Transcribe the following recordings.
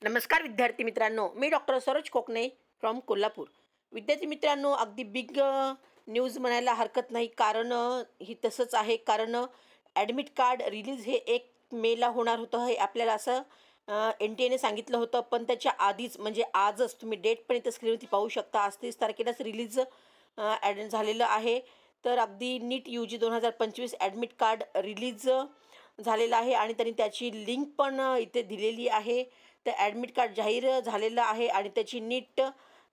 नमस्कार विद्यार्थी मित्रांनो, मी डॉक्टर सरोज कोकणे फ्रॉम कोल्हापूर। विद्यार्थी मित्रांनो, अगदी बिग न्यूज म्हणायला हरकत नाही, कारण ही तसंच आहे। कारण ॲडमिट कार्ड रिलीज हे 1 मेला होणार होतं, हे आपल्याला असं NTA ने सांगितलं होतं। पण त्याच्या आधीच म्हणजे आजच तुम्ही डेट पण इथं स्क्रीनवरती पाहू शकता, आज 30 तारखेलाच रिलीज झालेलं आहे। तर अगदी नीट UG 2025 ॲडमिट कार्ड रिलीज झालेलं आहे आणि त्यांनी त्याची लिंक पण इथे दिलेली आहे। तर ॲडमिट कार्ड जाहीर झालेलं आहे आणि त्याची नीट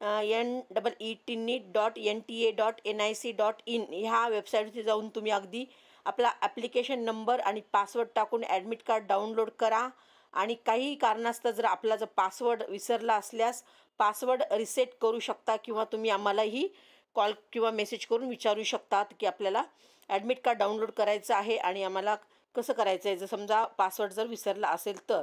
NEET.NTA.NIC.in ह्या वेबसाईटवरती जाऊन तुम्ही अगदी आपला ॲप्लिकेशन नंबर आणि पासवर्ड टाकून ॲडमिट कार्ड डाउनलोड करा। आणि काही कारणास्तव जर आपला पासवर्ड विसरला असल्यास पासवर्ड रिसेट करू शकता, किंवा तुम्ही आम्हालाही कॉल किंवा मेसेज करून विचारू शकतात की आपल्याला ॲडमिट कार्ड डाउनलोड करायचं आहे आणि आम्हाला कसं करायचं आहे, जर समजा पासवर्ड जर विसरला असेल तर।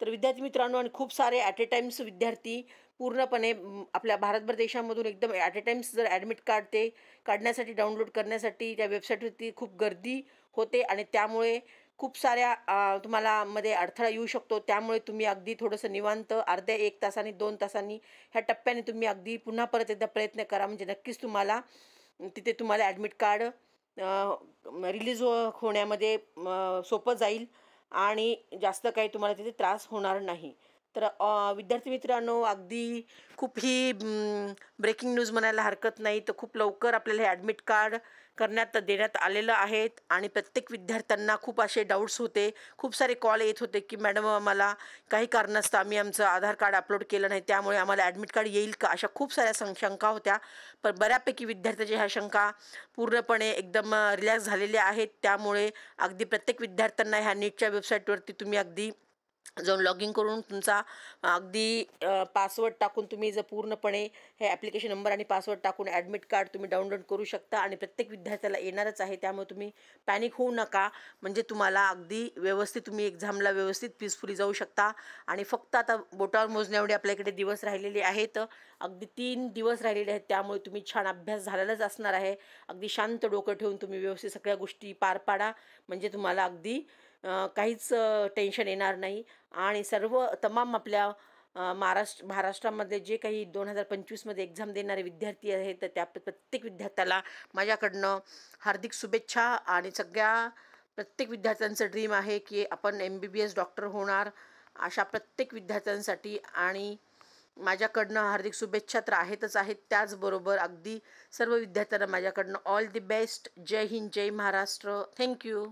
तर विद्यार्थी मित्रांनो, आणि खूप सारे ॲट ए टाईम्स विद्यार्थी पूर्णपणे आपल्या भारतभर देशामधून एकदम ॲट ए टाईम्स जर ॲडमिट कार्ड ते काढण्यासाठी डाउनलोड करण्यासाठी त्या वेबसाईटवरती खूप गर्दी होते आणि त्यामुळे खूप साऱ्या तुम्हाला मध्ये अडथळा येऊ शकतो। त्यामुळे तुम्ही अगदी थोडंसं निवांत अर्ध्या 1 तासांनी 2 तासांनी ह्या टप्प्याने तुम्ही अगदी पुन्हा परत एकदा प्रयत्न करा, म्हणजे नक्कीच तुम्हाला तिथे तुम्हाला ॲडमिट कार्ड रिलीज होण्यामध्ये सोपं जाईल आणि जास्त काही तुम्हाला तिथे त्रास होणार नाही। तर विद्यार्थी मित्रांनो, अगदी खूप ही ब्रेकिंग न्यूज म्हणायला हरकत नाही। तर खूप लवकर आपल्याला हे ॲडमिट कार्ड देण्यात आलेलं आहे आणि प्रत्येक विद्यार्थ्यांना खूप असे डाऊट्स होते, खूप सारे कॉल येत होते की मॅडम आम्हाला काही कारणास्तव आम्ही आमचं आधार कार्ड अपलोड केलं नाही, त्यामुळे आम्हाला ॲडमिट कार्ड येईल का, अशा खूप साऱ्या शंका होत्या। पण बऱ्यापैकी विद्यार्थ्याच्या ह्या शंका पूर्णपणे एकदम रिलॅक्स झालेल्या आहेत। त्यामुळे अगदी प्रत्येक विद्यार्थ्यांना ह्या नीटच्या वेबसाईटवरती तुम्ही अगदी जाऊन लॉग इन करून तुमचा अगदी पासवर्ड टाकून तुम्ही जर पूर्णपणे हे ॲप्लिकेशन नंबर आणि पासवर्ड टाकून ॲडमिट कार्ड तुम्ही डाउनलोड करू शकता आणि प्रत्येक विद्यार्थ्याला येणारच आहे। त्यामुळे तुम्ही पॅनिक होऊ नका, म्हणजे तुम्हाला अगदी व्यवस्थित तुम्ही एक्झामला व्यवस्थित पीसफुली जाऊ शकता। आणि फक्त आता बोटावर मोजण्याएवढे आपल्याकडे दिवस राहिलेले आहेत, अगदी 3 दिवस राहिलेले आहेत। त्यामुळे तुम्ही छान अभ्यास झालेलाच असणार आहे। अगदी शांत डोकं ठेवून तुम्ही व्यवस्थित सगळ्या गोष्टी पार पाडा, म्हणजे तुम्हाला अगदी काहीच टेन्शन येणार नाही। आणि सर्व तमाम आपल्या महाराष्ट्रामध्ये जे काही 2025मध्ये एक्झाम देणारे विद्यार्थी आहेत, तर त्या प्रत्येक विद्यार्थ्याला माझ्याकडनं हार्दिक शुभेच्छा। आणि प्रत्येक विद्यार्थ्यांचं ड्रीम आहे की आपण MBBS डॉक्टर होणार, अशा प्रत्येक विद्यार्थ्यांसाठी आणि माझ्याकडनं हार्दिक शुभेच्छा तर आहेतच आहेत। त्याचबरोबर अगदी सर्व विद्यार्थ्यांना माझ्याकडनं ऑल दी बेस्ट। जय हिंद, जय महाराष्ट्र। थँक्यू।